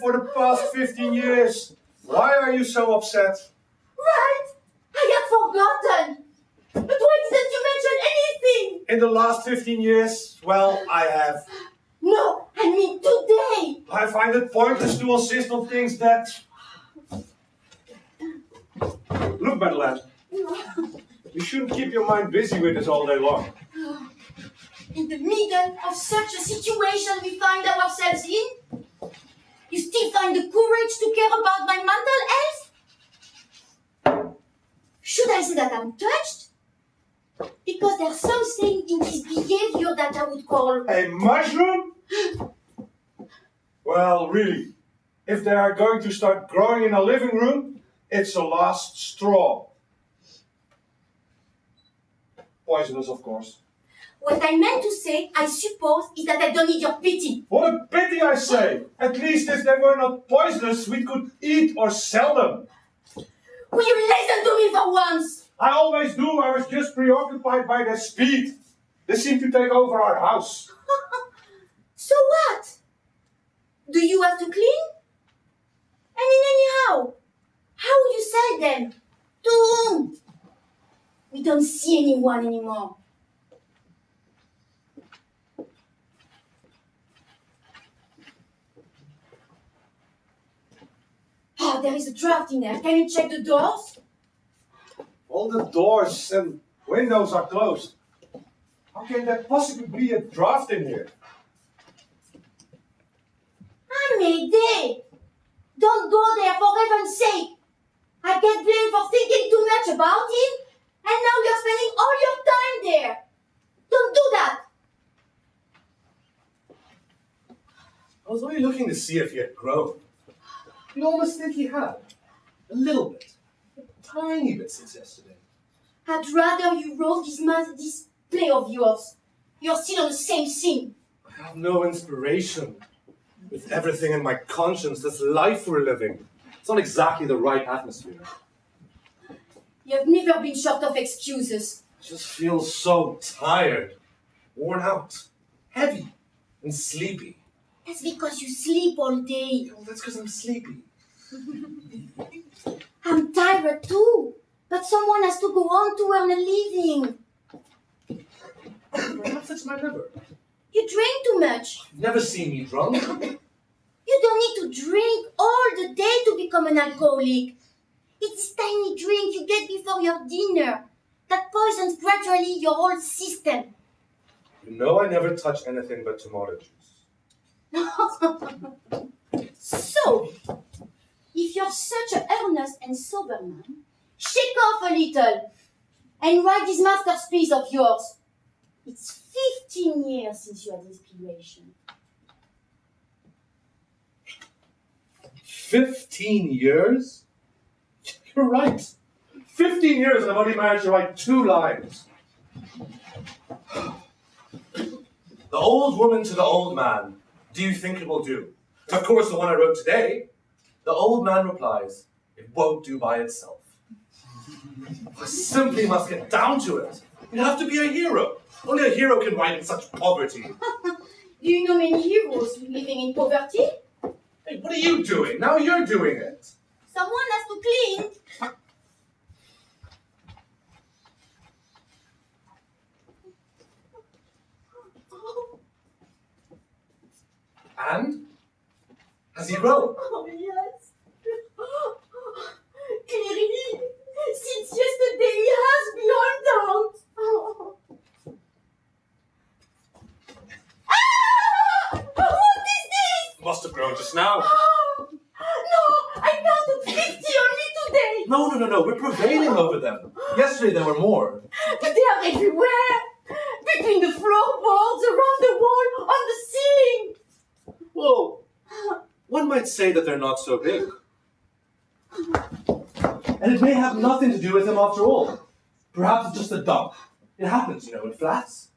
for the past 15 years. Why are you so upset? Right! I had forgotten! But why didn't you mention anything? In the last 15 years, well, I have. No, I mean today! I find it pointless to insist on things that... Look, Madeleine, you shouldn't keep your mind busy with this all day long. In the middle of such a situation we find ourselves in, you still find the courage to care about my mental health? Should I say that I'm touched? Because there's something in this behavior that I would call... A mushroom? Well, really, if they are going to start growing in a living room, it's a last straw. Poisonous, of course. What I meant to say, I suppose, is that I don't need your pity. What a pity, I say! At least if they were not poisonous, we could eat or sell them. Will you listen to me for once? I always do. I was just preoccupied by their speed. They seem to take over our house. So what? Do you have to clean? I mean, anyhow, how would you sell them? To whom? We don't see anyone anymore. Oh, there is a draft in there. Can you check the doors? All the doors and windows are closed. How can there possibly be a draft in here? Amédée! Don't go there, for heaven's sake! I get blamed for thinking too much about him, and now you're spending all your time there. Don't do that! I was only looking to see if he had grown. You'd almost think he had. A little bit. A tiny bit since yesterday. I'd rather you wrote this play of yours. You're still on the same thing. I have no inspiration. With everything in my conscience, this life we're living, it's not exactly the right atmosphere. You've never been short of excuses. I just feel so tired, worn out, heavy, and sleepy. That's because you sleep all day. Well, that's because I'm sleepy. I'm tired too. But someone has to go on to earn a living. Perhaps it's my liver. You drink too much. You've never seen me drunk. You don't need to drink all the day to become an alcoholic. It's tiny drink you get before your dinner that poisons gradually your whole system. You know I never touch anything but tomato juice. So, if you're such an earnest and sober man, shake off a little and write this masterpiece of yours. It's 15 years since you had inspiration. 15 years? You're right. 15 years and I've only managed to write 2 lines. The old woman to the old man, do you think it will do? Of course, the one I wrote today. The old man replies, it won't do by itself. I simply must get down to it. You have to be a hero. Only a hero can write in such poverty. Do you know many heroes living in poverty? Hey, what are you doing? Now you're doing it. Someone has to clean. And? Has he grown? Oh, yes. Clearly, since yesterday he has beyond doubt. Oh. Ah! What is this? Must have grown just now. Oh. No, I counted 50 only today. No. We're prevailing over them. Yesterday there were more. But they are everywhere. Between the floorboards, around the wall, on the ceiling. Well, one might say that they're not so big. And it may have nothing to do with them after all. Perhaps it's just a dump. It happens, you know, in flats.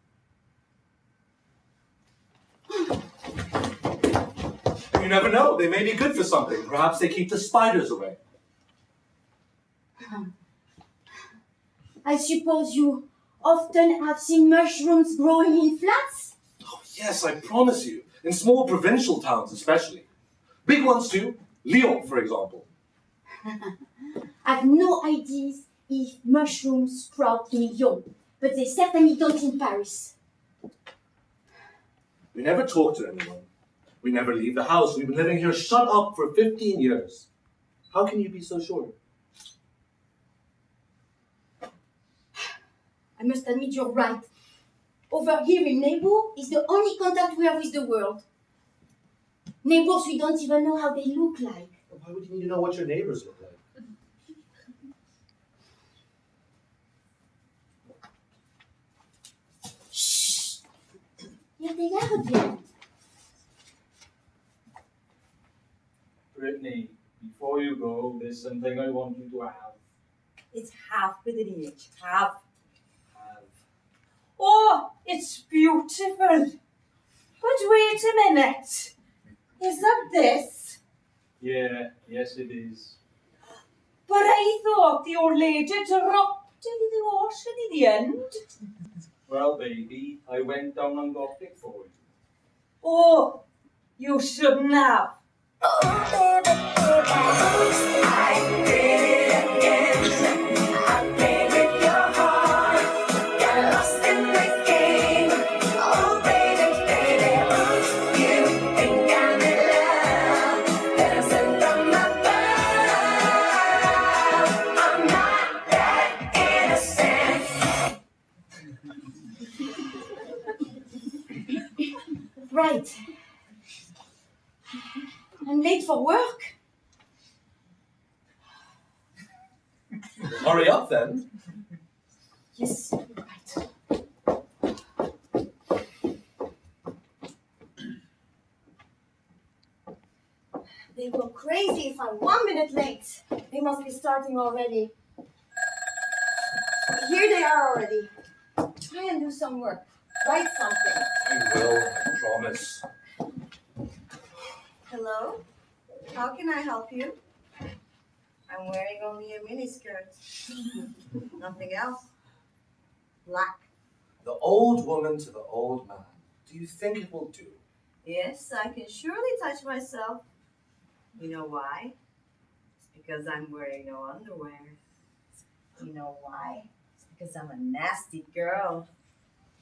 You never know. They may be good for something. Perhaps they keep the spiders away. I suppose you often have seen mushrooms growing in flats? Oh, yes, I promise you. In small provincial towns especially. Big ones too. Lyon, for example. I've no ideas if mushrooms sprout in Lyon, but they certainly don't in Paris. We never talk to anyone. We never leave the house. We've been living here shut up for 15 years. How can you be so sure? I must admit you're right. Over here in Neighbor is the only contact we have with the world. Neighbors we don't even know how they look like. Why would you need to know what your neighbors look like? Shh! Here they are again. Brittany, before you go, there's something I want you to have. It's half privilege, half. Have. Oh, it's beautiful. But wait a minute. Is that this? Yeah, yes it is. But I thought the old lady dropped it in the ocean in the end. Well, baby, I went down and got it for you. Oh, you shouldn't have. Right. I'm late for work. Hurry up then. Yes, right. They go crazy if I'm 1 minute late. They must be starting already. Here they are already. Try and do some work. Write something. I will, I promise. Hello? How can I help you? I'm wearing only a miniskirt. Nothing else. Black. The old woman to the old man. Do you think it will do? Yes, I can surely touch myself. You know why? It's because I'm wearing no underwear. You know why? It's because I'm a nasty girl.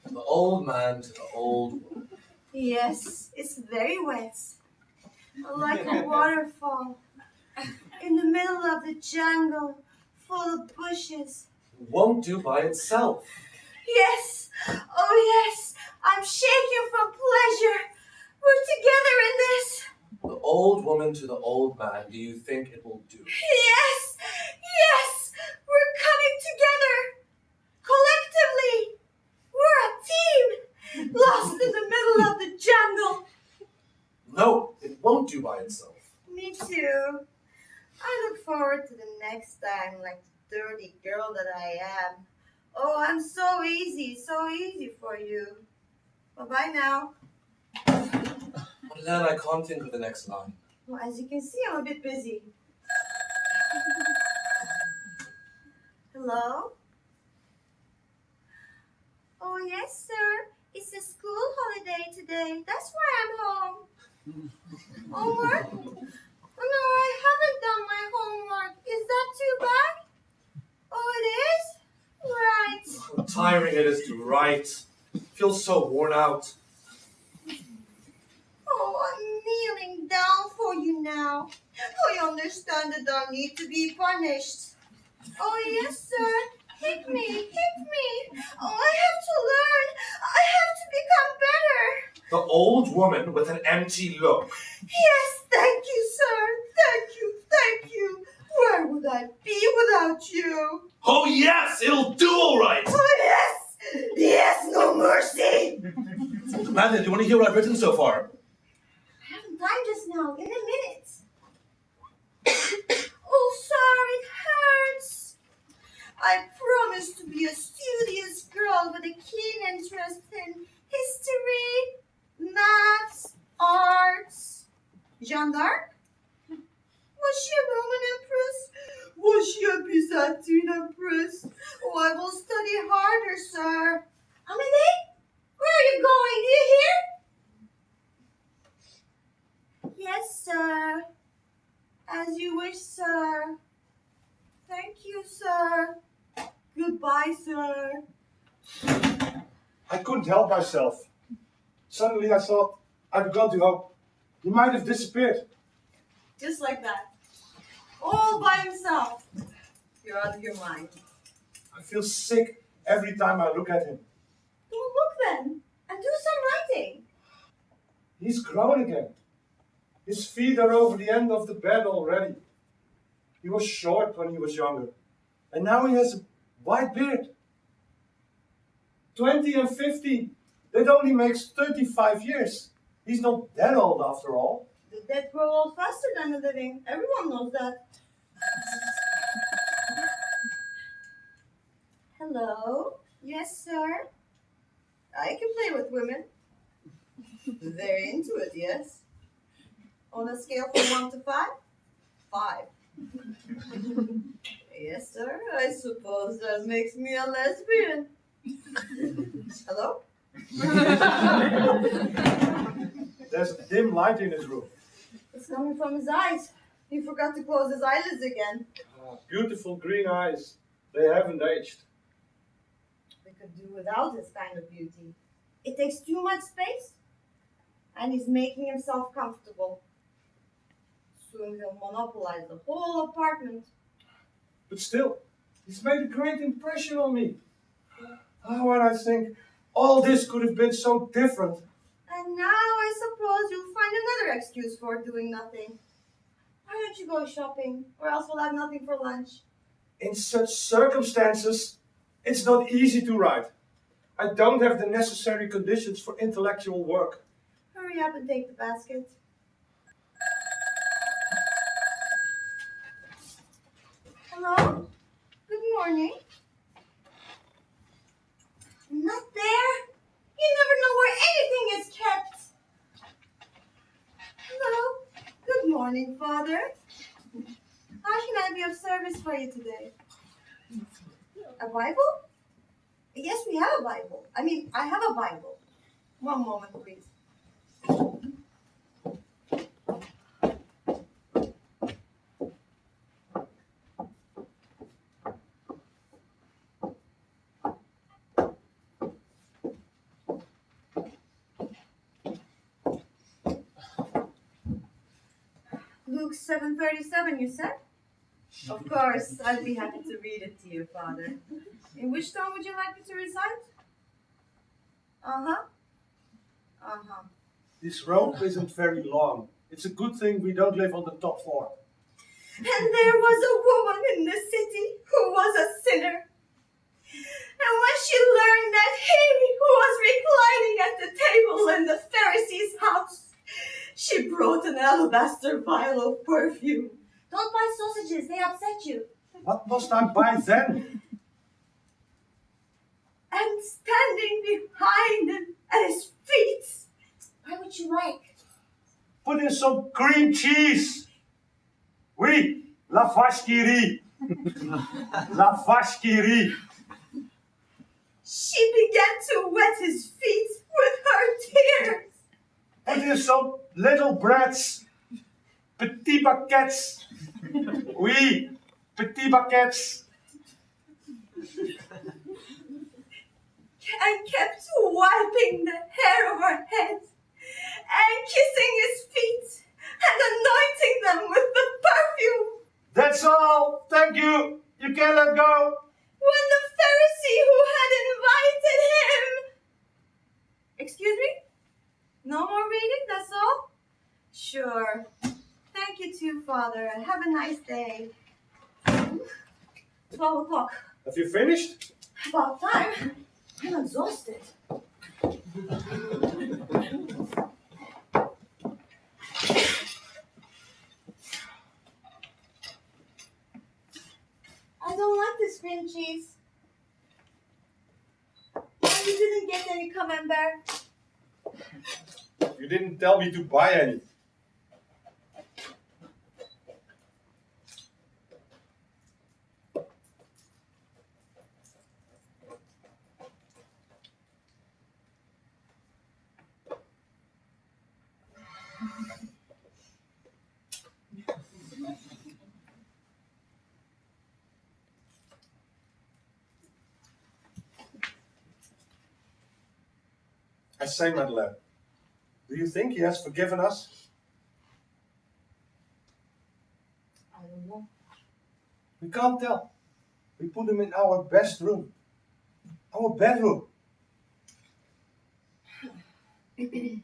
The old man to the old woman. Yes, it's very wet. Like a waterfall. In the middle of the jungle, full of bushes. It won't do by itself. Yes! Oh yes! I'm shaking from pleasure! We're together in this! The old woman to the old man. Do you think it will do? Yes! Yes! We're coming together! Collectively! We're a team! Lost in the middle of the jungle! No, it won't do by itself. Me too. I look forward to the next time like the dirty girl that I am. Oh, I'm so easy for you. Bye-bye now. Madeleine, I can't think of the next line. Well, as you can see, I'm a bit busy. Hello? Oh, yes, sir. It's a school holiday today. That's why I'm home. Homework? Oh, no, I haven't done my homework. Is that too bad? Oh, it is? Right. How tiring it is to write. I feel so worn out. Oh, I'm kneeling down for you now. I understand that I need to be punished. Oh, yes, sir. Hit me, hit me. Oh, I have to learn. I have to become better. The old woman with an empty look. Yes, thank you, sir. Thank you. Where would I be without you? Oh yes, it'll do all right. Oh, yes. Yes, no mercy. Madeline, do you want to hear what I've written so far? I haven't time just now. In a minute. Oh, sir, it hurts. I promised to be a studious girl with a keen interest in history, maths, arts. Jeanne d'Arc? Was she a Roman empress? Was she a Byzantine empress? Oh, I will study harder, sir. Amédée? Where are you going? Do you hear? Yes, sir. sir. Goodbye, sir. I couldn't help myself. Suddenly I thought, I began to hope he might have disappeared. Just like that. All by himself. You're out of your mind. I feel sick every time I look at him. Don't look then, and do some writing. He's grown again. His feet are over the end of the bed already. He was short when he was younger, and now he has a white beard. 20 and 50, that only makes 35 years. He's not that old after all. The dead grow old faster than the living. Everyone knows that. Hello? Yes, sir? I can play with women. Very into it, yes. On a scale from 1 to 5? 5. Yes, sir. I suppose that makes me a lesbian. Hello? There's a dim light in his room. It's coming from his eyes. He forgot to close his eyelids again. Beautiful green eyes. They haven't aged. We could do without this kind of beauty. It takes too much space. And he's making himself comfortable. Soon he'll monopolize the whole apartment. But still, he's made a great impression on me. Oh, and I think all this could have been so different. And now I suppose you'll find another excuse for doing nothing. Why don't you go shopping, or else we'll have nothing for lunch? In such circumstances, it's not easy to write. I don't have the necessary conditions for intellectual work. Hurry up and take the basket. Hello? Good morning. Not there? You never know where anything is kept. Hello? Good morning, Father. How can I be of service for you today? A Bible? Yes, we have a Bible. I have a Bible. One moment, please. Luke 7:37, you said? Of course, I'd be happy to read it to you, Father. In which tone would you like me to recite? Uh-huh. Uh-huh. This rope isn't very long. It's a good thing we don't live on the top floor. And there was a woman in the city who was a sinner. And when she learned that he who was reclining at the table in the Pharisee's house, she brought an alabaster vial of perfume. Don't buy sausages, they upset you. What must I buy then? And standing behind him at his feet. What would you like? Put in some cream cheese. Oui, la vache qui rit. La vache qui rit. She began to wet his feet with her tears. Put in some little breads. Petit baguettes. Oui, petit baguettes. And kept wiping the hair of her head and kissing his feet and anointing them with the perfume. That's all. Thank you. You can let go. When the Pharisee who had invited him... Excuse me? No more reading, that's all? Sure. Thank you too, Father, and have a nice day. 12 o'clock. Have you finished? About time. I'm exhausted. I don't like this cream cheese. Why you didn't get any camembert? You didn't tell me to buy any. I say, Madeleine, do you think he has forgiven us? I don't know. We can't tell. We put him in our best room. Our bedroom. If he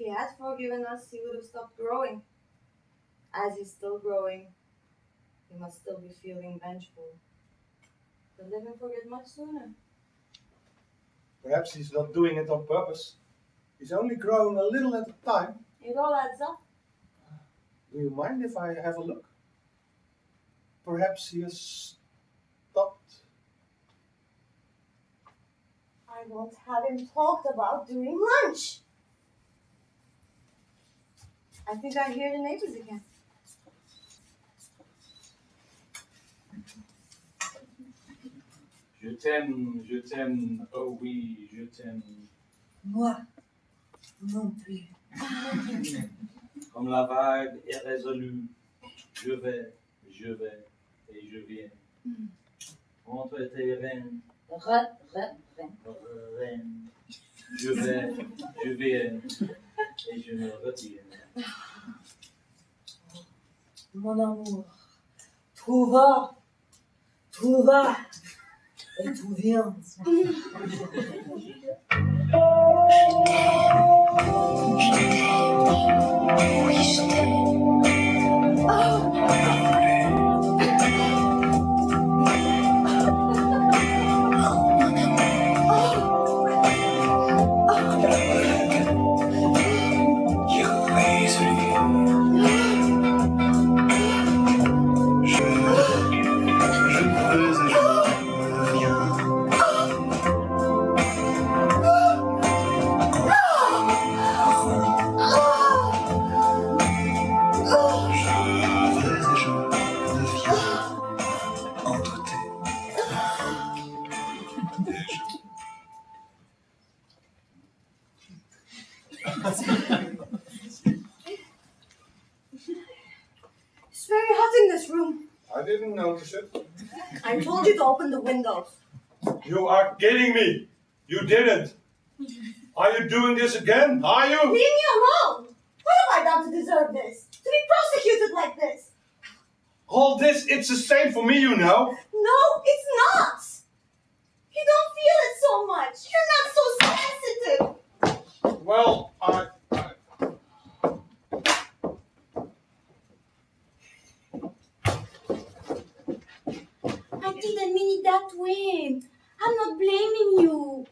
had forgiven us, he would have stopped growing. As he's still growing, he must still be feeling vengeful. But let him forget much sooner. Perhaps he's not doing it on purpose. He's only growing a little at a time. It all adds up. Do you mind if I have a look? Perhaps he has stopped. I won't have him talked about during lunch. I think I hear the neighbors again. Je t'aime, oh oui, je t'aime. Moi non plus. Comme la vague irrésolue, je vais, et je viens. Entre tes reines, reines, je vais, je viens, et je me retiens. Mon amour, tout va, et tout vient. It's very hot in this room. I didn't notice it. I told you to open the windows. You are kidding me. You didn't. Are you doing this again? Are you? Leave me alone! What have I done to deserve this? To be prosecuted like this? All this, it's the same for me, you know. No, it's not! You don't feel it so much. You're not so sensitive. Well, I didn't mean it that way. I'm not blaming you.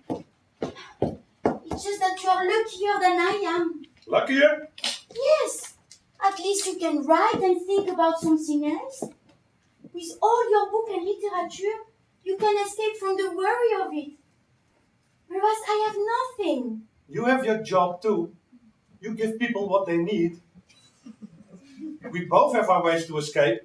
It's just that you're luckier than I am. luckier? Yes. At least you can write and think about something else. With all your book and literature, you can escape from the worry of it. Whereas I have nothing. You have your job too. You give people what they need. We both have our ways to escape.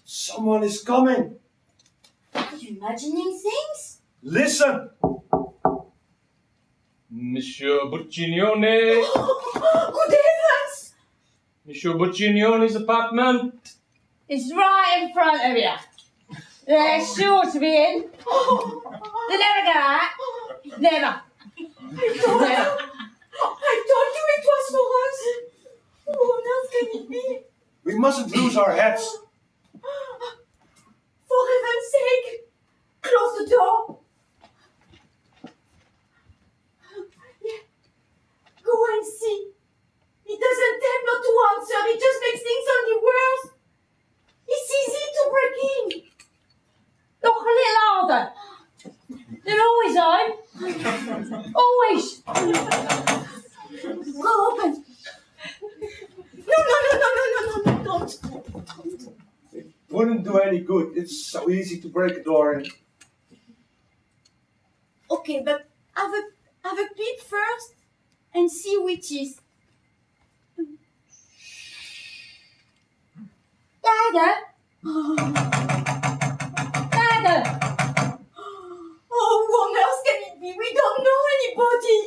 Someone is coming. Are you imagining things? Listen. Monsieur Buccignone, Good heavens! Monsieur Buccignoni's apartment. It's right in front of you. They're sure to be in. They never go out. Never. Never. I told you it was for us. Who else can it be? We mustn't lose our heads. For heaven's sake, close the door. Yeah. Go and see. He doesn't tell not to answer. He just makes things only worse. It's easy to break in. Look a little harder. They're always on. wouldn't do any good. It's so easy to break a door in. Okay, but have a peep first and see which is. Dada! Dada! Oh, who on earth can it be? We don't know anybody.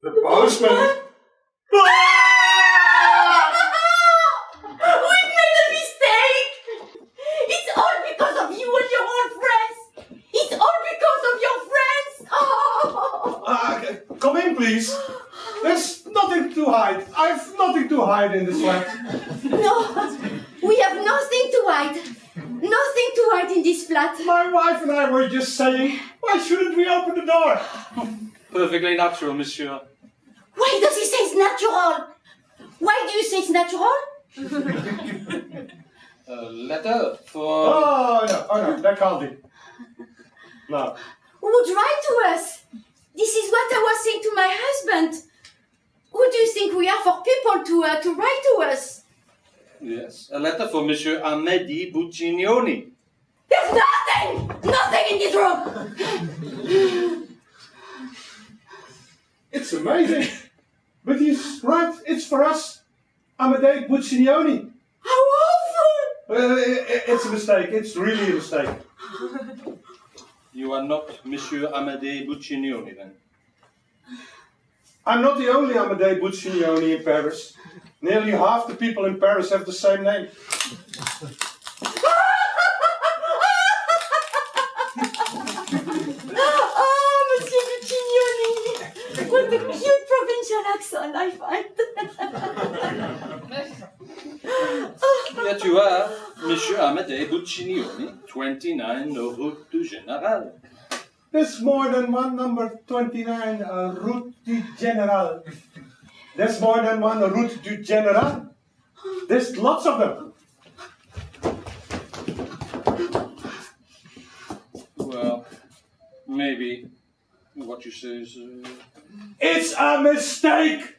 The postman. We made a mistake! It's all because of you and your old friends! It's all because of your friends! Oh. Come in, please. There's nothing to hide. I've nothing to hide in this flat. No, we have nothing to hide. Nothing to hide in this flat. My wife and I were just saying, why shouldn't we open the door? Perfectly natural, monsieur. Why does he say it's natural? Why do you say it's natural? A letter for... Oh no, that can't be. No. Who would write to us? This is what I was saying to my husband. Who do you think we are for people to write to us? Yes, a letter for Monsieur Amedi Buccignoni. There's nothing in this room. It's amazing. But he's right, it's for us. Amedei Buccignoni. How awful! It's a mistake, it's really a mistake. You are not Monsieur Amedi Buccignoni, then? I'm not the only Amedei Buccignoni in Paris. Nearly half the people in Paris have the same name. Oh, Monsieur Buccignoni! What a cute provincial accent I find. Yet you are Monsieur Amedi Buccignoni, 29 Route du Général. There's more than one number 29 Route du Général. There's more than one Route du Général. There's lots of them. Well, maybe what you say is... It's a mistake!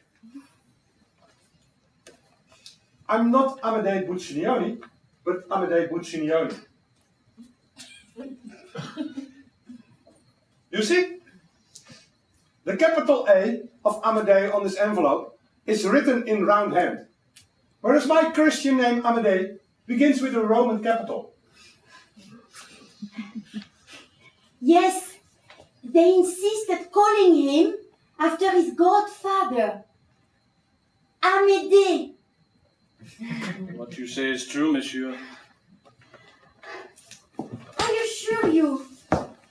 I'm not Amedei Buccignoni, but Amedei Buccignoni. You see? The capital A of Amedei on this envelope is written in round hand, whereas my Christian name Amedei begins with a Roman capital. Yes, they insisted calling him after his godfather, Amédée. What you say is true, monsieur. I assure you,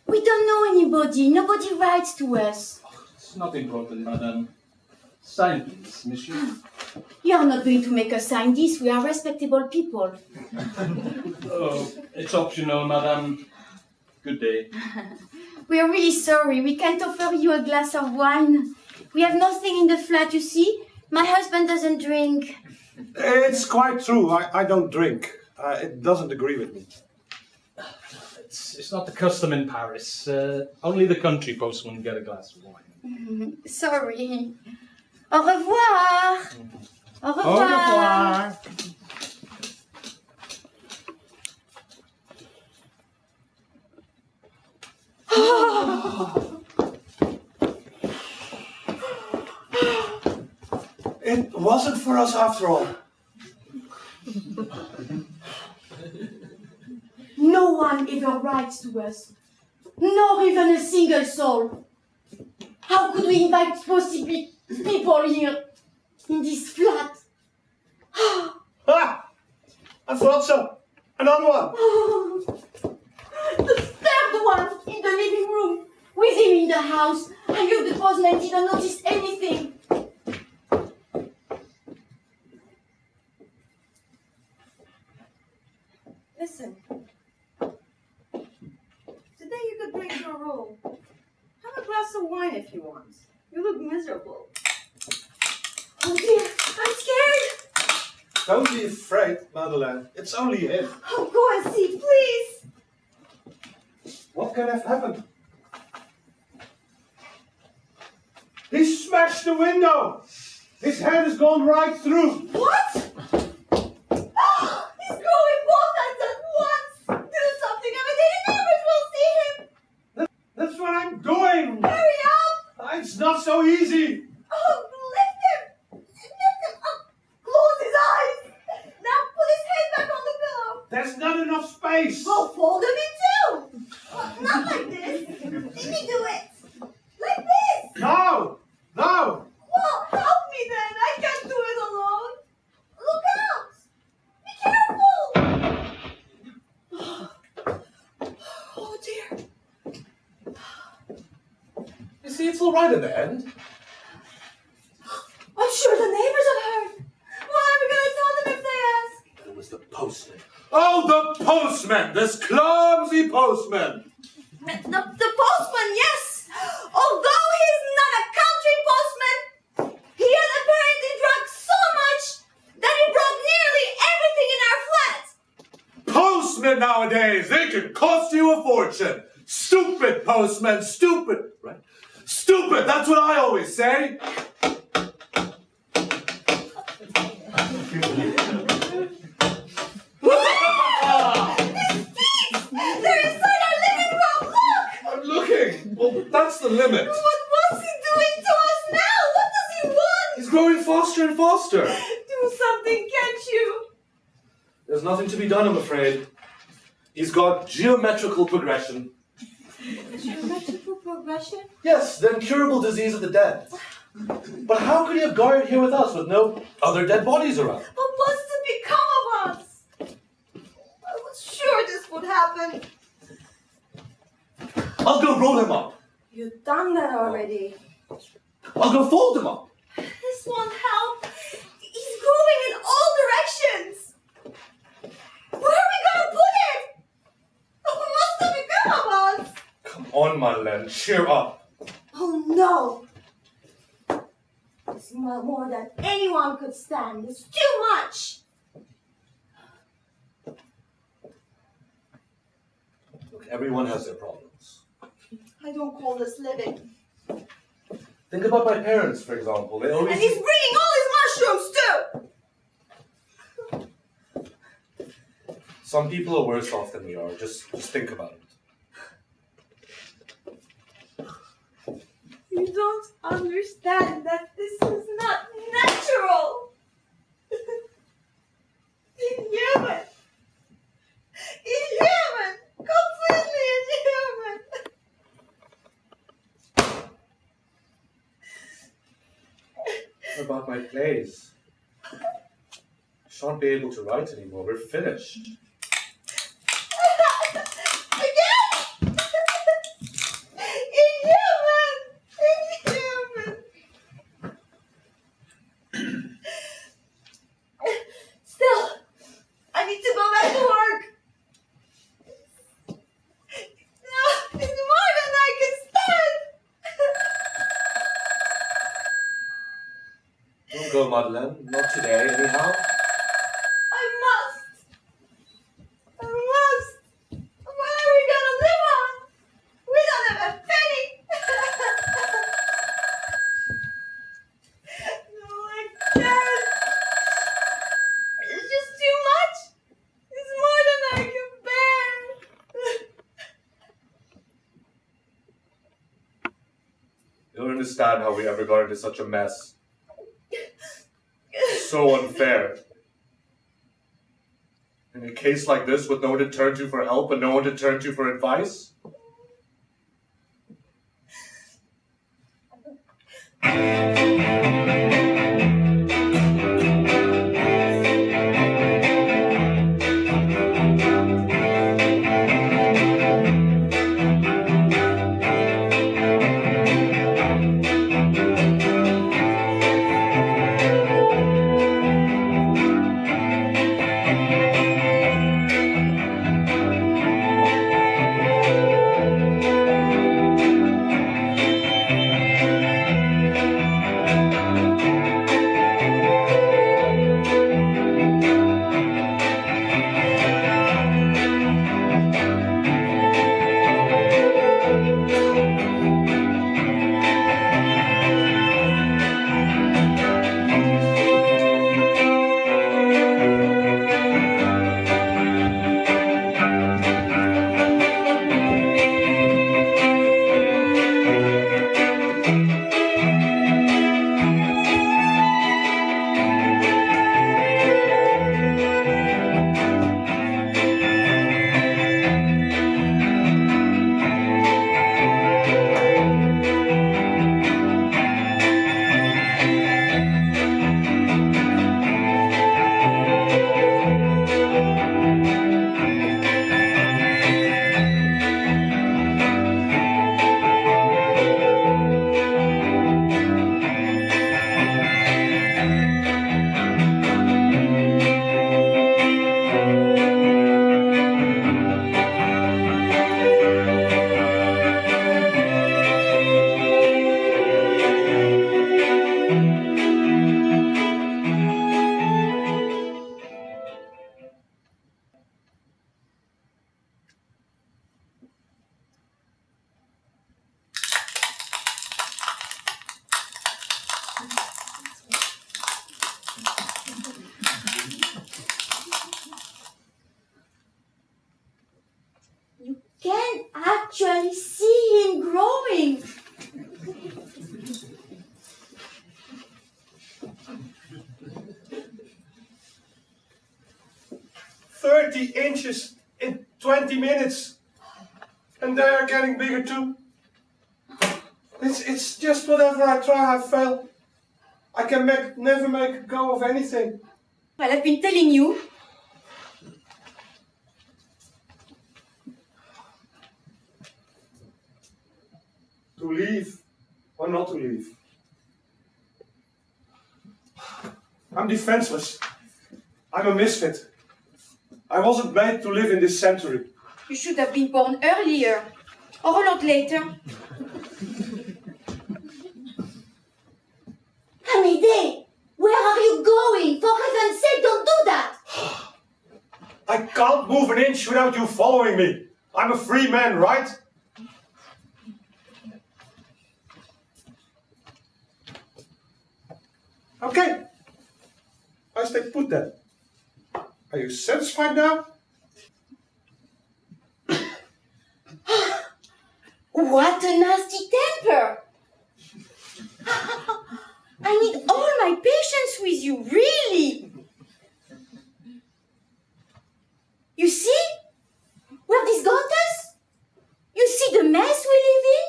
we don't know anybody. Nobody writes to us. It's not important, madame. Sign please, monsieur. You are not going to make us sign this. We are respectable people. Oh, it's optional, madame. Good day. We are really sorry. We can't offer you a glass of wine. We have nothing in the flat, you see. My husband doesn't drink. It's quite true. I don't drink. It doesn't agree with me. It's not the custom in Paris. Only the country postmen get a glass of wine. Sorry. Au revoir. Au revoir. Au revoir. It wasn't for us after all. No one ever writes to us. Not even a single soul. How could we invite possibly people here in this flat? Ah! I thought so. Another one. The third one in the living room. With him in the house. I hope the postman didn't notice anything. Listen. Today you could break your rule. Have a glass of wine if you want. You look miserable. Oh dear, I'm scared. Don't be afraid, Madeleine. It's only him. Oh, go and see, please. What can have happened? He smashed the window! His head has gone right through! What? He's growing both hands at once! Do something, or the neighbors will see him! That's what I'm doing! Hurry up! It's not so easy! Oh, lift him! Lift him up! Close his eyes! Now put his head back on the pillow! There's not enough space! Well, fold him in two! Not like this! Let me do it! Like this! No! No! Well, help me then! I can't do it alone! Look out! Be careful! Oh dear! You see, it's all right in the end. I'm sure the neighbors have heard! What are we gonna tell them if they ask? It was the postman. Oh, the postman! This clumsy postman! The postman, yes! Although he's not a country postman, he has apparently drunk so much that he broke nearly everything in our flat! Postmen nowadays, they can cost you a fortune. Stupid postmen, stupid, right? Stupid, that's what I always say. They're inside our living room! Look! I'm looking. Well, that's the limit. What's he doing to us now? What does he want? He's growing faster and faster. Do something, can't you? There's nothing to be done, I'm afraid. He's got geometrical progression. Geometrical progression? Yes, the incurable disease of the dead. But how could he have guarded here with us with no other dead bodies around? But what's to become of us? I was sure this would happen. I'll go roll him up. You've done that already. I'll go fold him up. This won't help. He's growing in all directions. Where are we gonna put it? What's to become of us? Come on, Madeleine, cheer up. Oh no! It's more than anyone could stand. It's too much. Look, everyone has their problems. I don't call this living. Think about my parents, for example. They always... And he's bringing all his mushrooms too. Some people are worse off than we are. Just think about it. You don't understand that this is not natural. Inhuman. Inhuman. Completely inhuman. What about my plays? I shan't be able to write anymore. We're finished. Again? Inhuman. Inhuman. Still, I need to go back to work. No, it's more than I can stand. Don't go, Madeleine. Not today, anyhow. I must. I must. What are we gonna live on? We don't have a penny. No, I can't. It's just too much. It's more than I can bear. You don't understand how we ever got into such a mess. So unfair. In a case like this, with no one to turn to for help and no one to turn to for advice, can actually see him growing. 30 inches in 20 minutes. And they are getting bigger too. It's just whatever I try, I fail. I can never make a go of anything. Well, I've been telling you. To leave or not to leave. I'm defenseless. I'm a misfit. I wasn't made to live in this century. You should have been born earlier, or a lot later. Amédée, where are you going? For heaven's sake, don't do that! I can't move an inch without you following me. I'm a free man, right? Okay. I stay put then. Are you satisfied now? What a nasty temper! I need all my patience with you, really! You see? Where this got us? You see the mess we live in?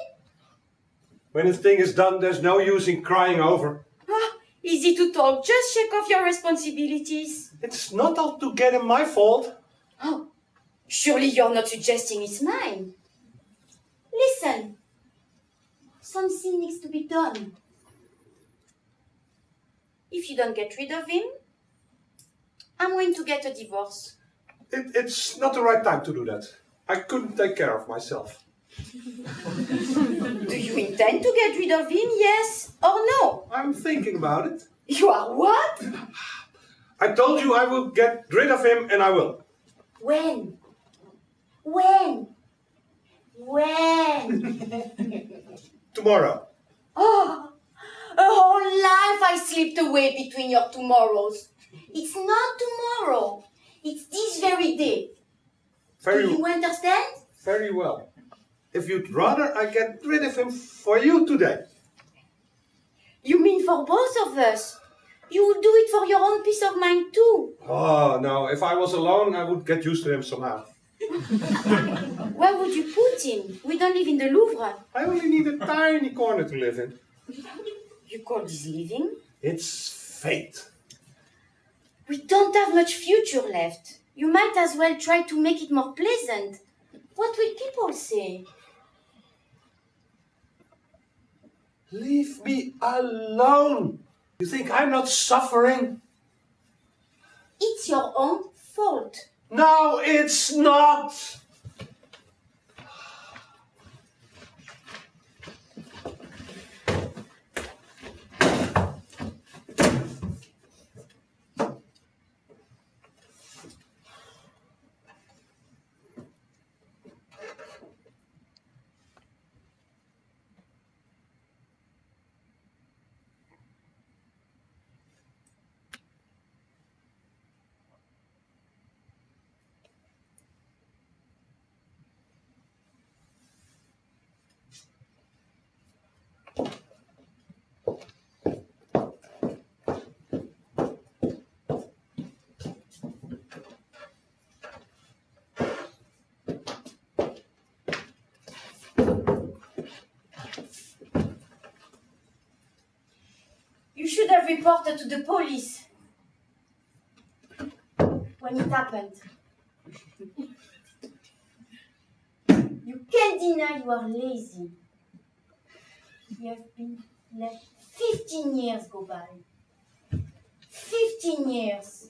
When a thing is done, there's no use in crying over. Easy to talk, just shake off your responsibilities. It's not altogether my fault. Oh, surely you're not suggesting it's mine. Listen, something needs to be done. If you don't get rid of him, I'm going to get a divorce. It's not the right time to do that. I couldn't take care of myself. Do you intend to get rid of him, yes or no? I'm thinking about it. You are what? I told you I will get rid of him, and I will. When? When? Tomorrow. Oh, a whole life I slipped away between your tomorrows. It's not tomorrow. It's this very day. Do you understand? Very well. If you'd rather I get rid of him for you today. You mean for both of us? You would do it for your own peace of mind too. Oh, no. If I was alone, I would get used to him somehow. Where would you put him? We don't live in the Louvre. I only need a tiny corner to live in. You call this living? It's fate. We don't have much future left. You might as well try to make it more pleasant. What will people say? Leave me alone. You think I'm not suffering? It's your own fault. No, it's not. You should have reported to the police when it happened. You can't deny you are lazy. You have been let 15 years go by. 15 years.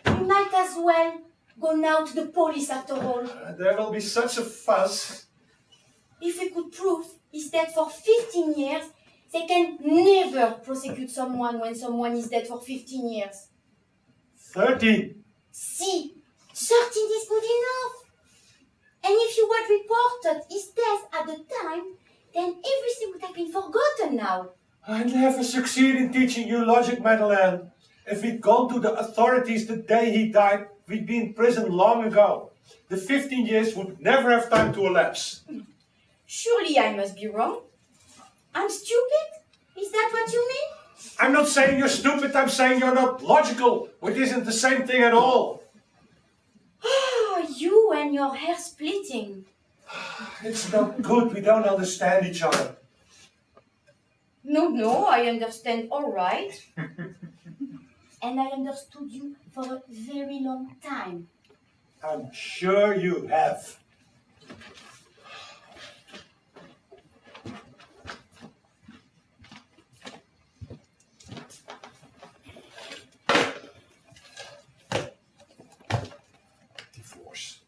You might as well go now to the police after all. There will be such a fuss. If we could prove he's dead for 15 years, they can never prosecute someone when someone is dead for 15 years. 30. See, 13 is good enough. And if you had reported his death at the time, then everything would have been forgotten now. I never succeed in teaching you logic, Madeleine. If we'd gone to the authorities the day he died, we'd be in prison long ago. The 15 years would never have time to elapse. Surely I must be wrong. I'm stupid? Is that what you mean? I'm not saying you're stupid, I'm saying you're not logical, which isn't the same thing at all. Oh, you and your hair splitting. It's not good, we don't understand each other. No, I understand all right. And I understood you for a very long time. I'm sure you have. Divorce.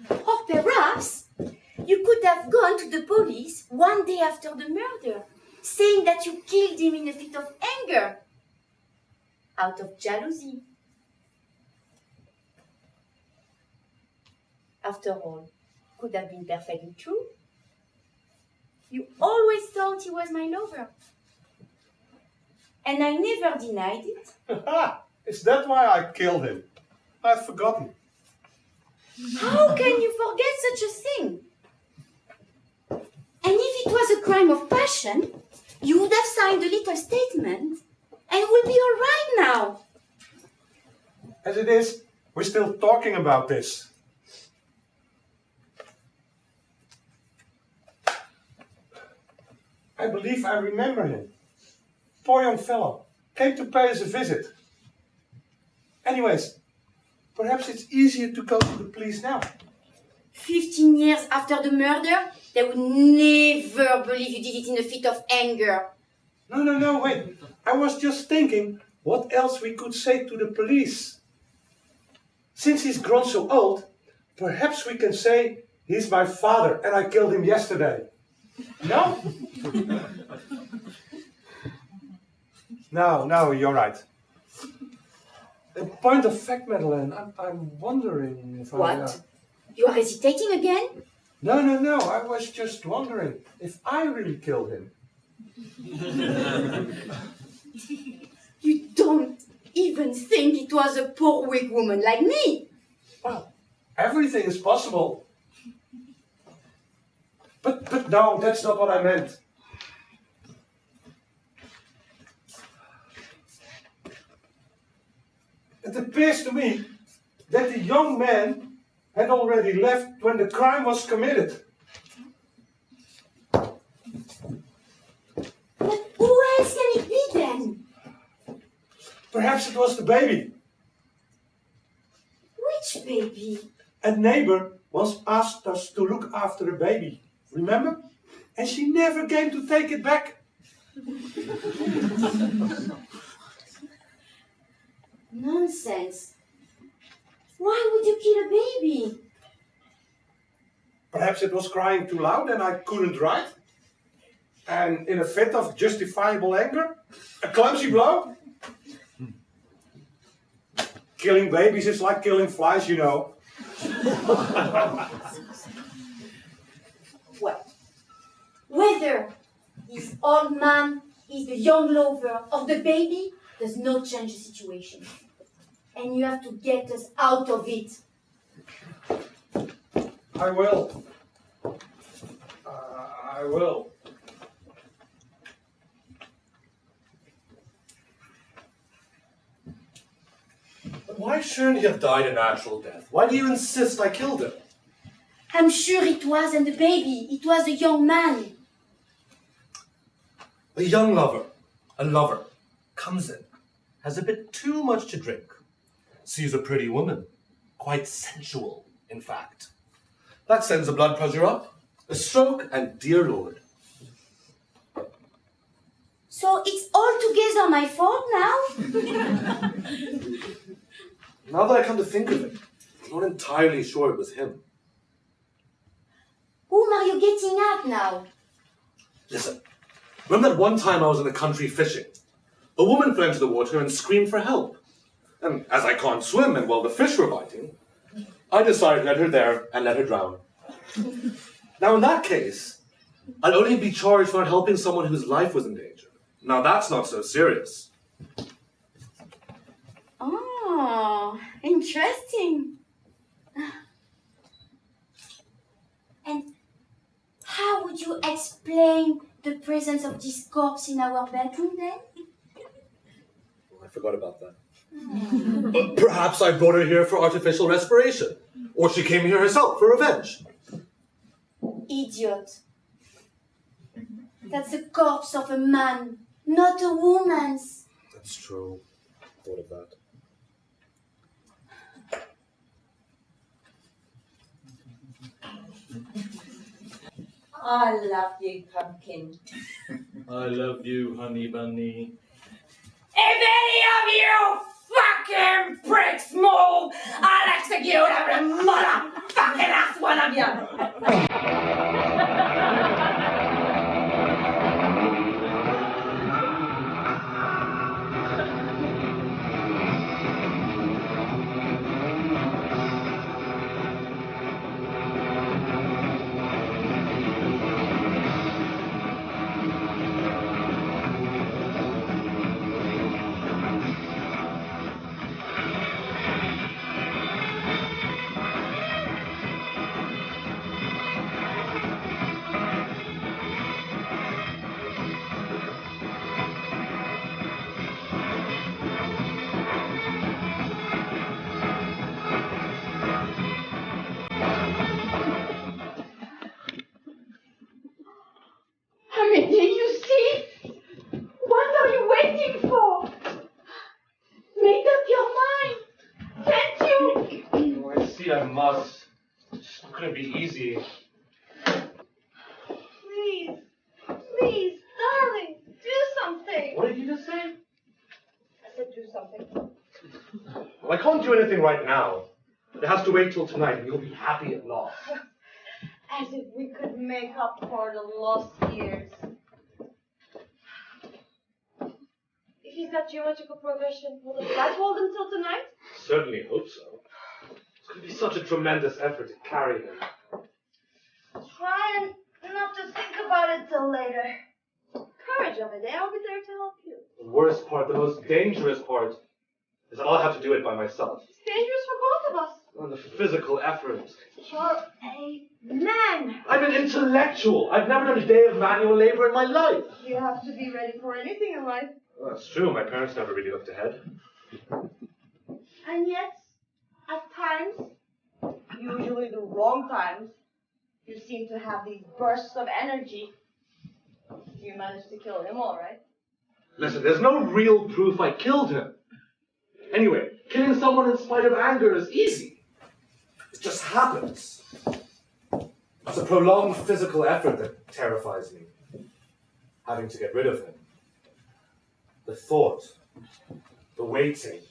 Or perhaps you could have gone to the police one day after the murder, saying that you killed him in a fit of anger, out of jealousy. After all, could have been perfectly true. You always thought he was my lover. And I never denied it. Is that why I killed him? I've forgotten. How can you forget such a thing? And if it was a crime of passion, you would have signed a little statement and we'll be all right now. As it is, we're still talking about this. I believe I remember him. Poor young fellow. Came to pay us a visit. Anyways, perhaps it's easier to go to the police now. 15 years after the murder, they would never believe you did it in a fit of anger. No, wait. I was just thinking what else we could say to the police. Since he's grown so old, perhaps we can say he's my father and I killed him yesterday. No? No, you're right. In point of fact, Madeleine, I'm wondering if What? You are hesitating again? No, I was just wondering if I really killed him. You don't even think it was a poor weak woman like me. Well, everything is possible. But no, that's not what I meant. It appears to me that the young man had already left when the crime was committed. But who else can it be then? Perhaps it was the baby. Which baby? A neighbor once asked us to look after a baby. Remember? And she never came to take it back. Nonsense. Why would you kill a baby? Perhaps it was crying too loud and I couldn't write. And in a fit of justifiable anger, a clumsy blow. Killing babies is like killing flies, you know. Well, whether this old man is the young lover of the baby does not change the situation. And you have to get us out of it. I will. I will. But why shouldn't he have died a natural death? Why do you insist I killed him? I'm sure it wasn't the baby. It was a young man. A young lover, a lover, comes in, has a bit too much to drink, sees a pretty woman, quite sensual, in fact. That sends the blood pressure up, a stroke, and dear Lord. So it's altogether not my fault now. Now that I come to think of it, I'm not entirely sure it was him. Whom are you getting at now? Listen, remember that one time I was in the country fishing? A woman fell into the water and screamed for help. And as I can't swim and while the fish were biting, I decided to let her there and let her drown. Now in that case, I'd only be charged for not helping someone whose life was in danger. Now that's not so serious. Oh, interesting. And how would you explain the presence of this corpse in our bedroom then? I forgot about that. But perhaps I brought her here for artificial respiration. Or she came here herself for revenge. Idiot. That's the corpse of a man, not a woman's. That's true. I thought of that. I love you, Pumpkin. I love you, honey bunny. If any of you fucking pricks move, I'll execute every motherfucking last one of you. I must. It's not going to be easy. Please, please, darling, do something. What did you just say? I said do something. Well, I can't do anything right now. It has to wait till tonight and you'll be happy at last. As if we could make up for the lost years. If he's got geometrical progression, will the flat hold until tonight? Certainly hope so. It's going to be such a tremendous effort to carry him. Try and not to think about it till later. Courage of it, I'll be there to help you. The worst part, the most dangerous part, is that I'll have to do it by myself. It's dangerous for both of us. And the physical effort. You're a man. I'm an intellectual. I've never done a day of manual labor in my life. You have to be ready for anything in life. Well, that's true. My parents never really looked ahead. And yet, at times, usually the wrong times, you seem to have these bursts of energy. You managed to kill him, all right? Listen, there's no real proof I killed him. Anyway, killing someone in spite of anger is easy. It just happens. It's a prolonged physical effort that terrifies me. Having to get rid of him. The thought, the waiting,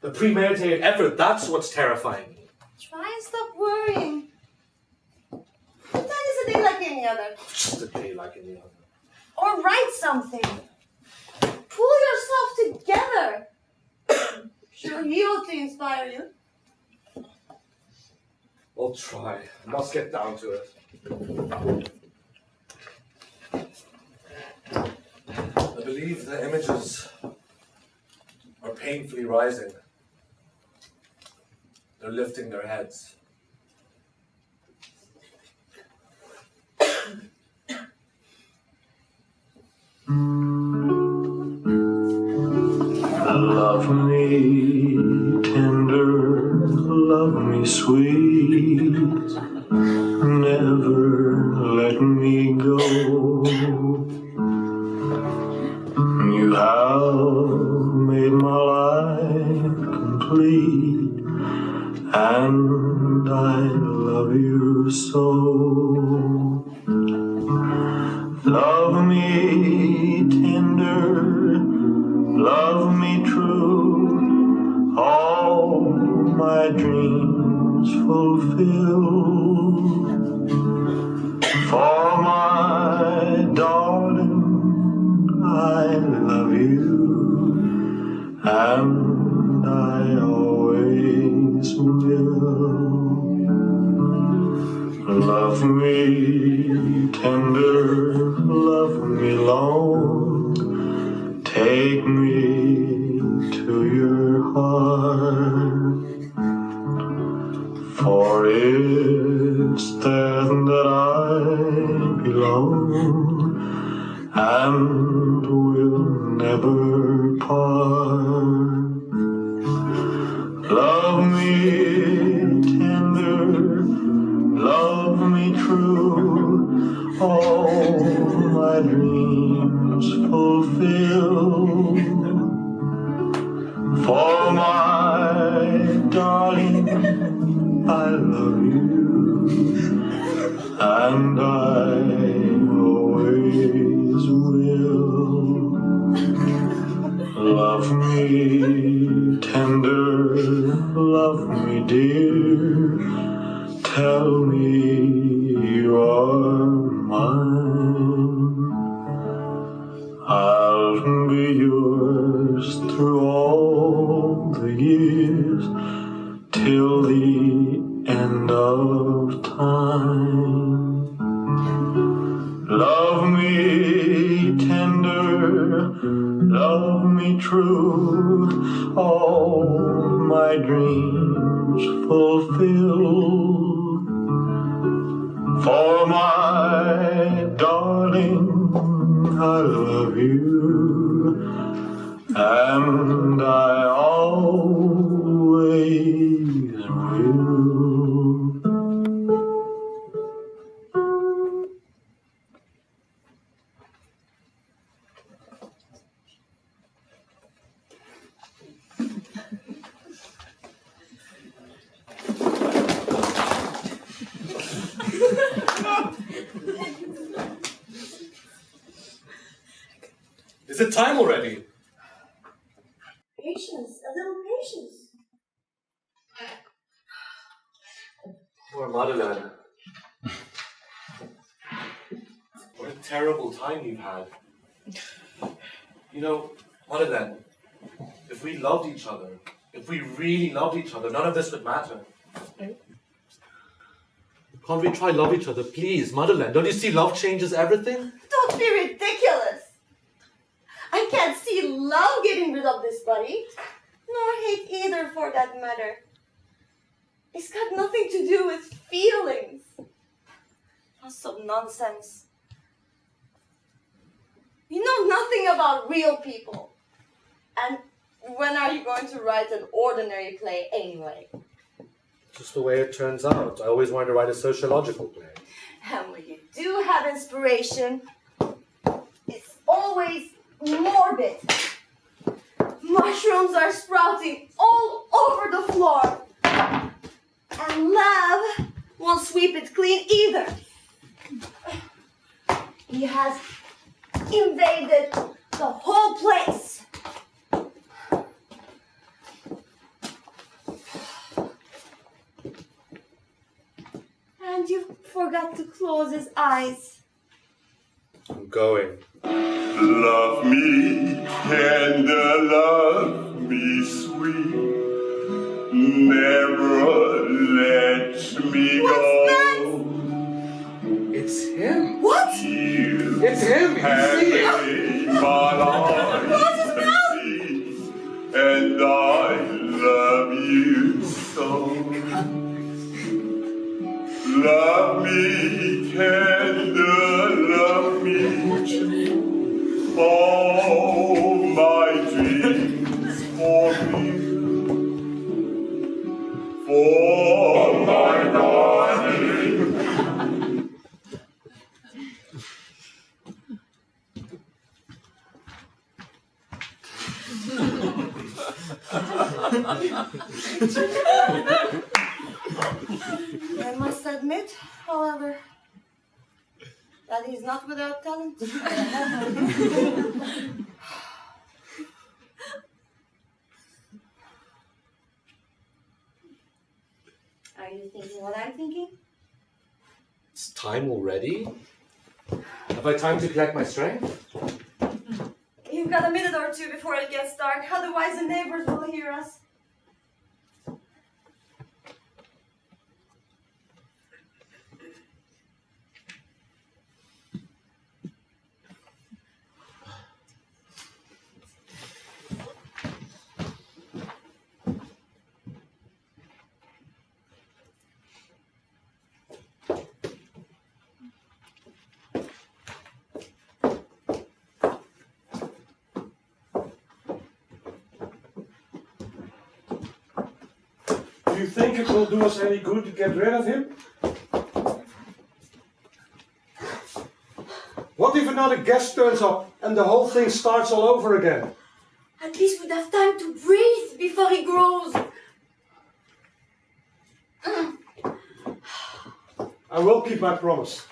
the premeditated effort, that's what's terrifying me. Try and stop worrying. Pretend it's a day like any other. Just a day like any other. Or write something. Pull yourself together. Sure, he ought to inspire you. I'll try. I must get down to it. I believe the images are painfully rising. They're lifting their heads. Love me tender, love me sweet, never let me go. You have made my life complete, and I love you so. Love me tender, my dreams fulfilled. For my darling, I love you, and I always will. Love me tender, love me long, take me to your heart, for it's there that I belong and will never part. Love me tender, love me true, all my dreams fulfill. For my darling, I love you, and I always will. Love me tender, love me dear, tell me you are mine. I'll be yours through all the years, till the end of time. Love me tender, love me true, all my dreams fulfill. For my darling, I love you, and I always will. Is it time already? Patience, a little patience. Poor Madeleine. What a terrible time you've had. You know, Madeleine, if we loved each other, if we really loved each other, none of this would matter. Can't we try love each other, please? Madeleine, don't you see love changes everything? Don't be ridiculous. I can't see love getting rid of this buddy, nor hate either for that matter. It's got nothing to do with feelings. That's some nonsense. You know nothing about real people. And when are you going to write an ordinary play anyway? Just the way it turns out. I always wanted to write a sociological play. And when you do have inspiration, it's always morbid. Mushrooms are sprouting all over the floor. And love won't sweep it clean either. He has invaded the whole place. And you forgot to close his eyes. I'm going. Love me tender, love me sweet, never let me go. It's him. What? You It's him. You have see it. made my life complete, and I love you so. Love me tender, love me true, all my dreams fulfill. For my darling, I must admit, however, that he's not without talent. you thinking what I'm thinking? It's time already. Have I time to collect my strength? You've got a minute or two before it gets dark, otherwise the neighbors will hear us. Do you think it will do us any good to get rid of him? What if another guest turns up and the whole thing starts all over again? At least we'd have time to breathe before he grows. I will keep my promise.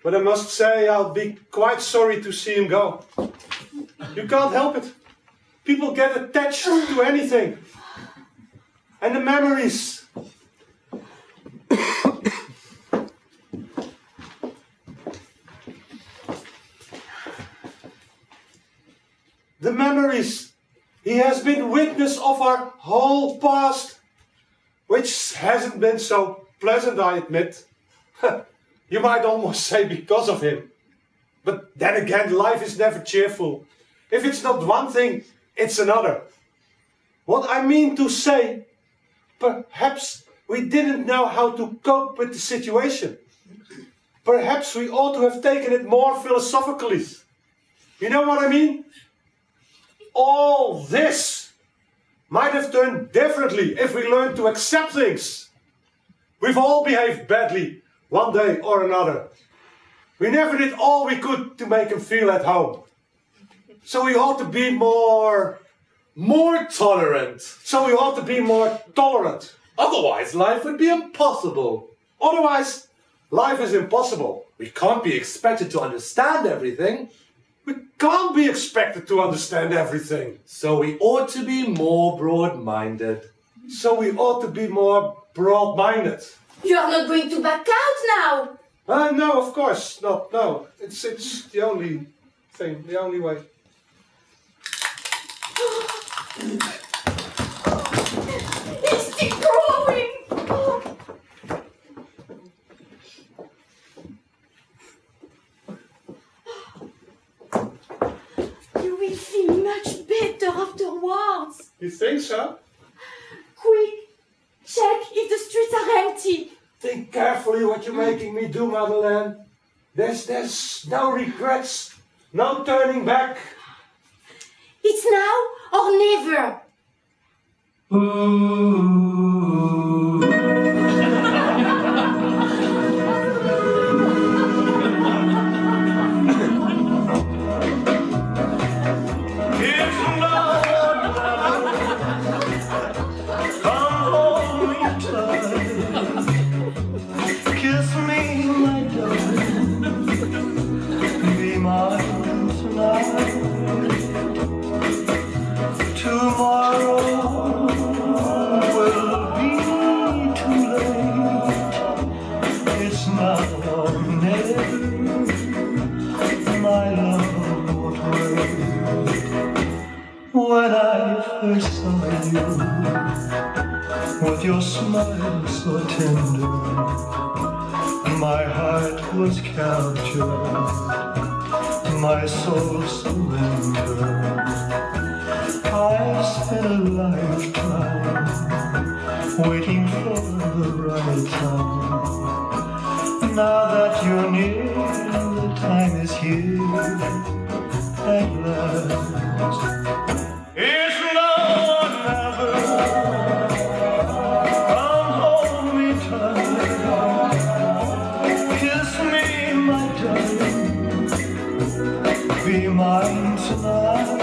But I must say I'll be quite sorry to see him go. You can't help it. People get attached to anything. And the memories. The memories. He has been witness of our whole past, which hasn't been so pleasant, I admit. You might almost say because of him. But then again, life is never cheerful. If it's not one thing, it's another. What I mean to say, perhaps we didn't know how to cope with the situation. Perhaps we ought to have taken it more philosophically. You know what I mean? All this might have turned differently if we learned to accept things. We've all behaved badly one day or another. We never did all we could to make him feel at home. So we ought to be more tolerant. So we ought to be more tolerant. Otherwise, life would be impossible. Otherwise, life is impossible. We can't be expected to understand everything. We can't be expected to understand everything. So we ought to be more broad-minded. So we ought to be more broad-minded. You are not going to back out now. No, of course not. No, it's the only thing, the only way. He's still growing. You will feel much better afterwards. You think so? Quick, check if the streets are empty. Think carefully what you're making me do, Madeleine. There's no regrets, no turning back. It's now or never. Kiss me, my darling, be mine tonight. Tomorrow will be too late. It's now or never, my love won't wait. When I first saw you, with your smile so tender, my heart was captured, my soul surrendered. I've spent a lifetime waiting for the right time. Now that you're near, the time is here at last. It's now or never. Come hold me tight. Kiss me, my darling. Be mine tonight.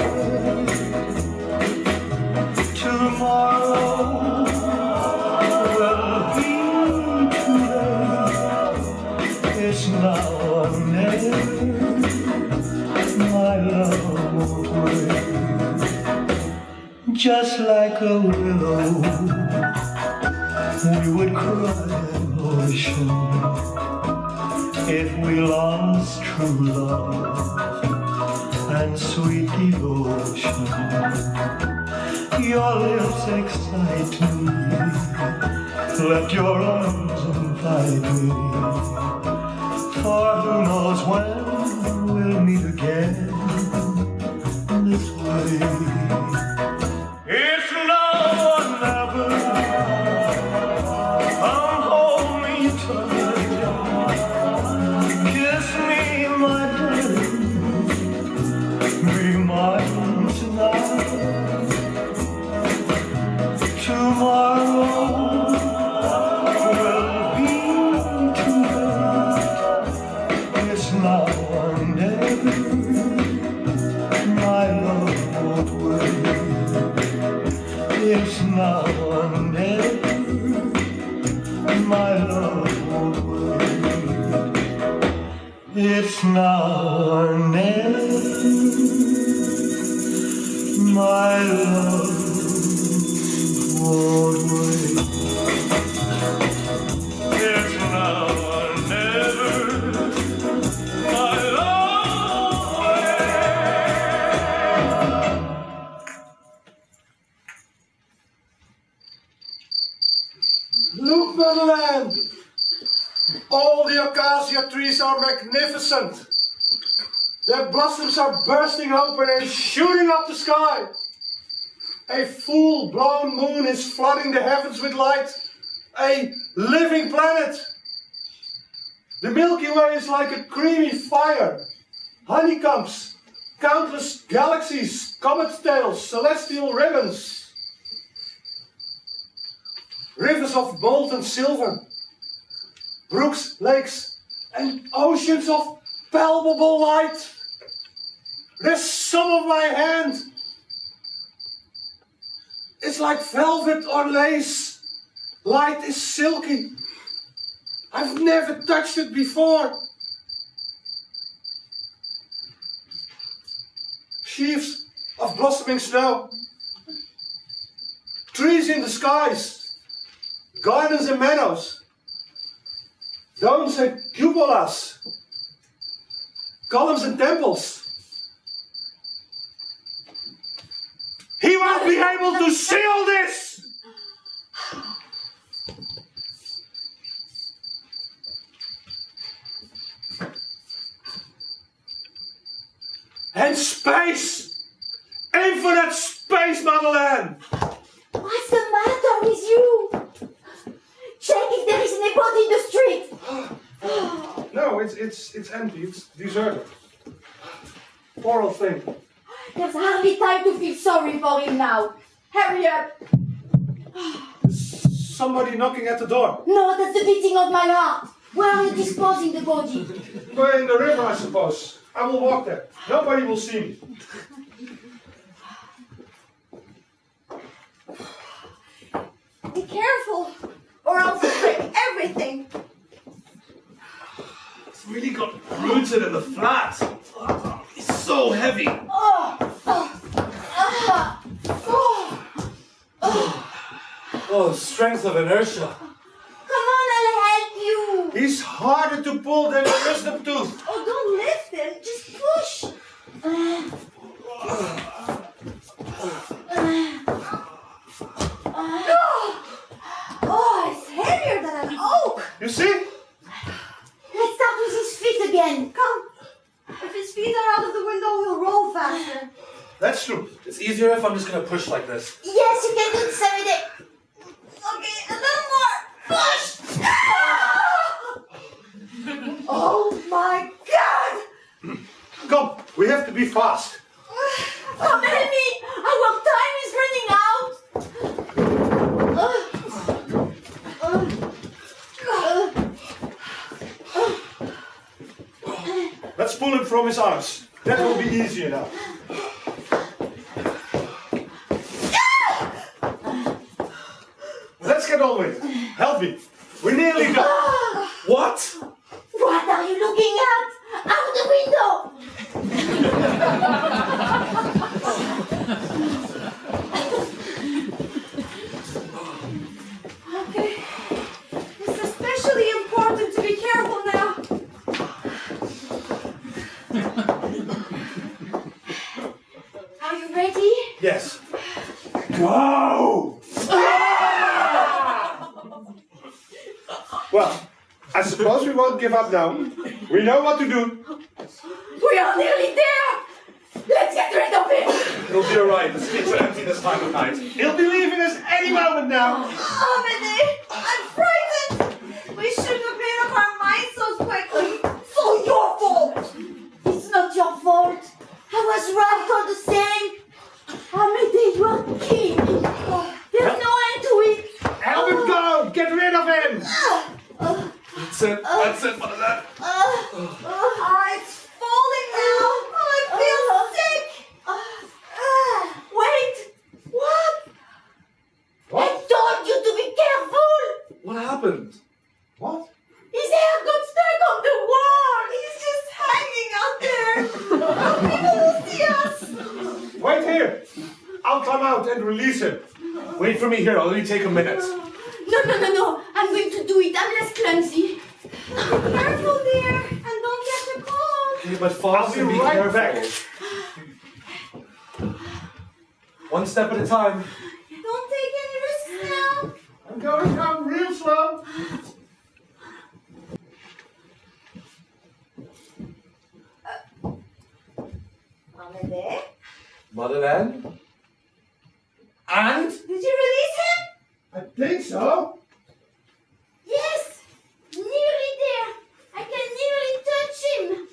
Tomorrow will be too late. It's now or never. My love won't wait. Just like a willow we would cry an ocean if we lost true love and sweet devotion. Your lips excite me, let your arms invite me, for who knows when we'll meet again this way. It's now or never. Come hold me tight, kiss me, my darling, be mine tonight. Tomorrow will be too late. It's now or never. My love won't wait. It's now or never. My love won't wait. It's now or never. My love won't wait. It's now or never. My love won't wait. Look, Madeleine! All the acacia trees are magnificent. Their blossoms are bursting open and shooting up the sky. A full-blown moon is flooding the heavens with light. A living planet. The Milky Way is like a creamy fire. Honeycombs, countless galaxies, comet tails, celestial ribbons. Rivers of molten silver. Brooks, lakes, and oceans of palpable light. The sum of my hand. It's like velvet or lace. Light is silky. I've never touched it before. Sheaves of blossoming snow. Trees in the skies. Gardens and meadows. Domes and cupolas. Columns and temples. He won't be able to see all this! And space! Infinite space, Madeleine! What's the matter with you? Check if there is anybody in the street. No, it's empty. It's deserted. Poor old thing. There's hardly time to feel sorry for him now. Hurry up. Somebody knocking at the door. No, that's the beating of my heart. Where are you disposing the body? We're in the river, I suppose. I will walk there. Nobody will see me. Be careful, or else you'll break everything. It's really got rooted in the flat. It's so heavy. Oh, strength of inertia. Come on, I'll help you. He's harder to pull than a wisdom tooth. Oh, don't lift him, just push. Oh, it's heavier than an oak. You see? Let's start with his feet again. Come. If his feet are out of the window, he'll roll faster. That's true. It's easier if I'm just gonna push like this. Yes, you can do it, Saturday. Okay, a little more. Push. Oh my God. Come, we have to be fast. Come help me. Our time is running out. Let's pull him from his arms. That will be easier now. Let's get on with it. Help me. We're nearly done. What? What are you looking at? Out the window. Okay. you ready? Yes. Go! Well, I suppose we won't give up now. We know what to do. We are nearly there! Let's get rid of him! It'll be alright. The streets are empty this time of night. He'll be leaving us any moment now. Amédée, I'm frightened. We shouldn't have made up our minds so quickly. It's all your fault. It's not your fault. I was right all the same. Amédée, you are killing me. There's no end to it. Help him go! Get rid of him! That's it. That's it, Madeleine. It's falling now. I feel sick. Wait! What? I What? told you to be careful! What happened? What? His hair got stuck on the wall! He's just hanging out there. People will see us. Wait here. I'll come out and release him. Wait for me here. I'll only take a minute. No. I'm going to do it. I'm less clumsy. Careful, dear, and don't catch a cold. Okay, but fast I'll and be be right careful. back. One step at a time. Don't take any risks now. I'm going down real slow. Amédée, Madeleine? And? did you release him? I think so. Yes! Nearly there. I can nearly touch him.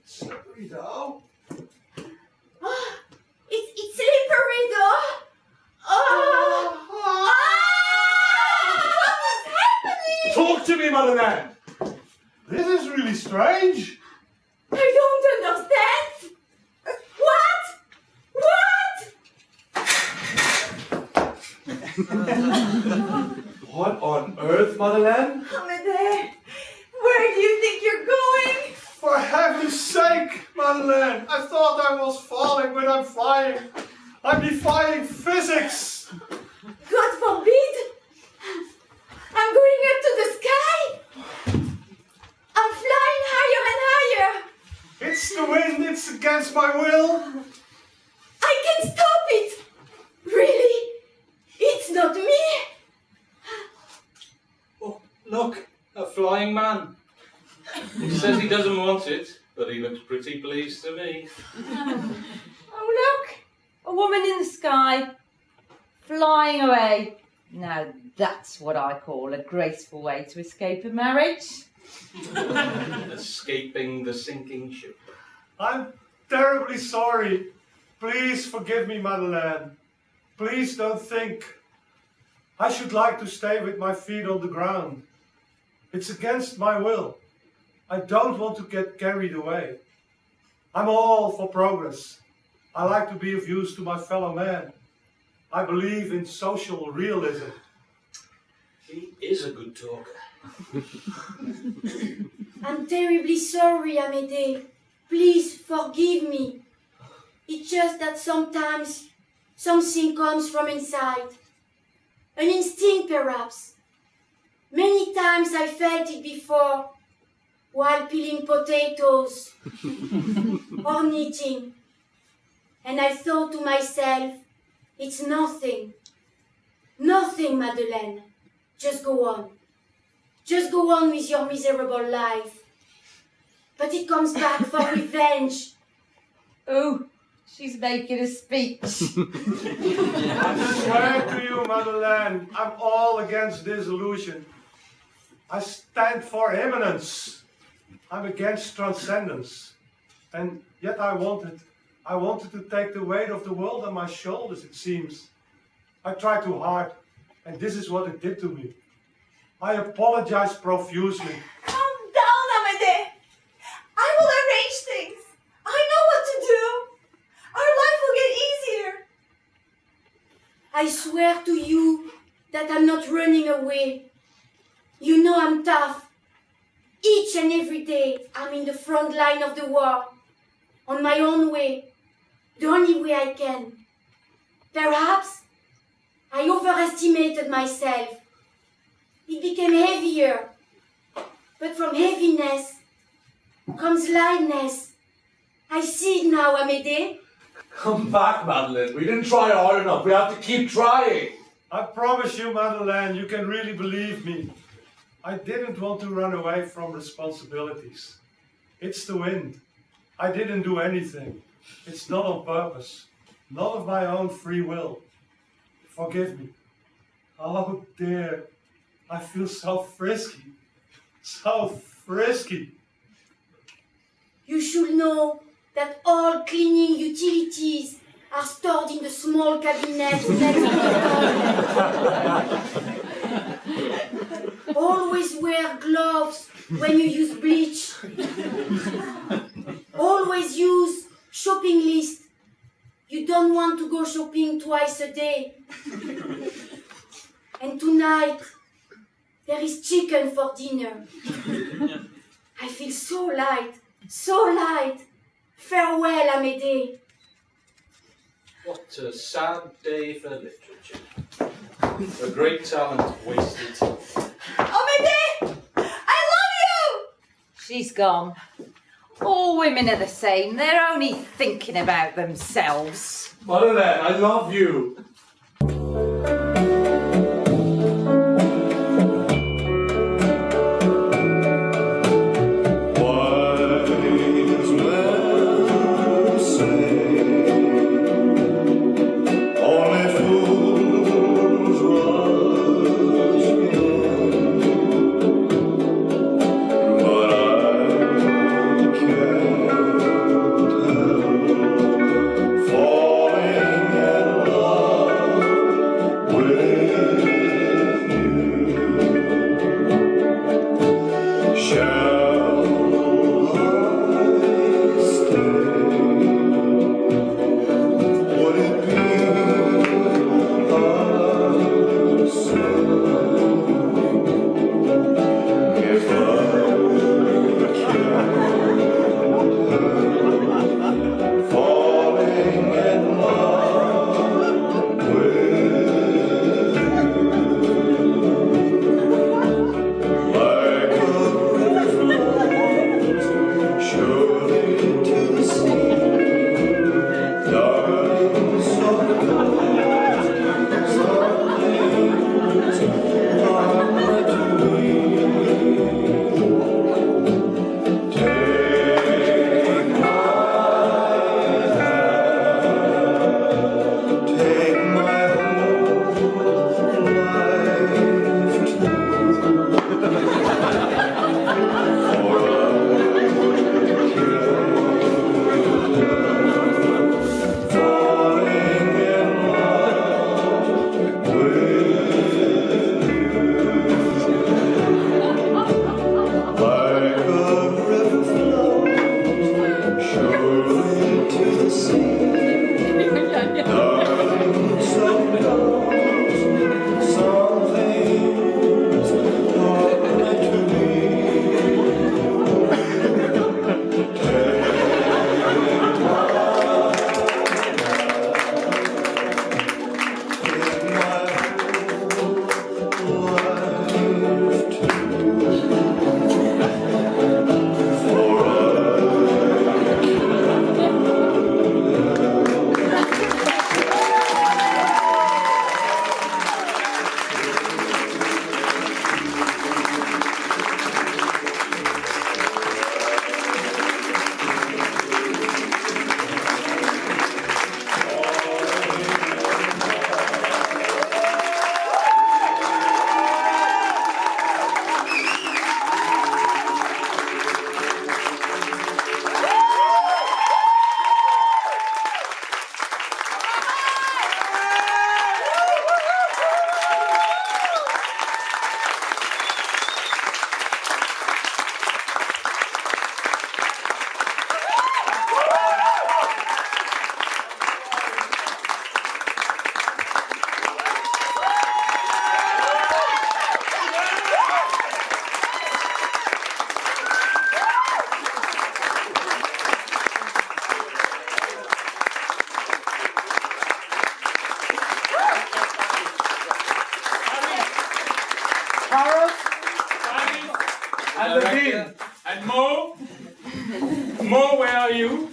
Slippery though. It's slippery though. What is happening? Talk to me, Madeleine. This is really strange. I don't understand. What? What on earth, Madeleine? Amédée, where do you think you're going? For heaven's sake, Madeleine. I thought I was falling, but I'm flying. I'm defying physics. God forbid. I'm going up to the sky. I'm flying higher and higher. It's the wind. It's against my will. I can stop it. Really? It's not me. Oh, look, a flying man. He says he doesn't want it, but he looks pretty pleased to me. Oh, look! A woman in the sky, flying away. Now that's what I call a graceful way to escape a marriage. Escaping the sinking ship. I'm terribly sorry. Please forgive me, Madeleine. Please don't think. I should like to stay with my feet on the ground. It's against my will. I don't want to get carried away. I'm all for progress. I like to be of use to my fellow man. I believe in social realism. He is a good talker. I'm terribly sorry, Amédée. Please forgive me. It's just that sometimes something comes from inside. An instinct, perhaps. Many times I felt it before while peeling potatoes or knitting. And I thought to myself, it's nothing. Nothing, Madeleine. Just go on. Just go on with your miserable life. But it comes back for revenge. Oh, she's making a speech. I swear to you, Madeleine, I'm all against disillusion. I stand for immanence. I'm against transcendence. And yet I wanted to take the weight of the world on my shoulders, it seems. I tried too hard, and this is what it did to me. I apologize profusely. Calm down, Amédée. I will arrange things. I know what to do. Our life will get easier. I swear to you that I'm not running away. You know I'm tough. Each and every day I'm in the front line of the war. On my own way. The only way I can. Perhaps I overestimated myself. It became heavier but from heaviness comes lightness. I see it now, Amédée. Come back, Madeleine. We didn't try hard enough. We have to keep trying. I promise you, Madeleine, you can really believe me. I didn't want to run away from responsibilities. It's the wind. I didn't do anything. It's not on purpose. Not of my own free will. Forgive me. Oh dear. I feel so frisky. So frisky. You should know that all cleaning utilities are stored in the small cabinet next to the toilet. Always wear gloves when you use bleach. Always use shopping list. You don't want to go shopping twice a day. And tonight, there is chicken for dinner. I feel so light, so light. Farewell, Amédée. What a sad day for literature. A great talent wasted. Amédée! I love you! She's gone. All women are the same. They're only thinking about themselves. Madeleine, I love you. Falling in love. And the Dean. And Mo? Mo, where are you?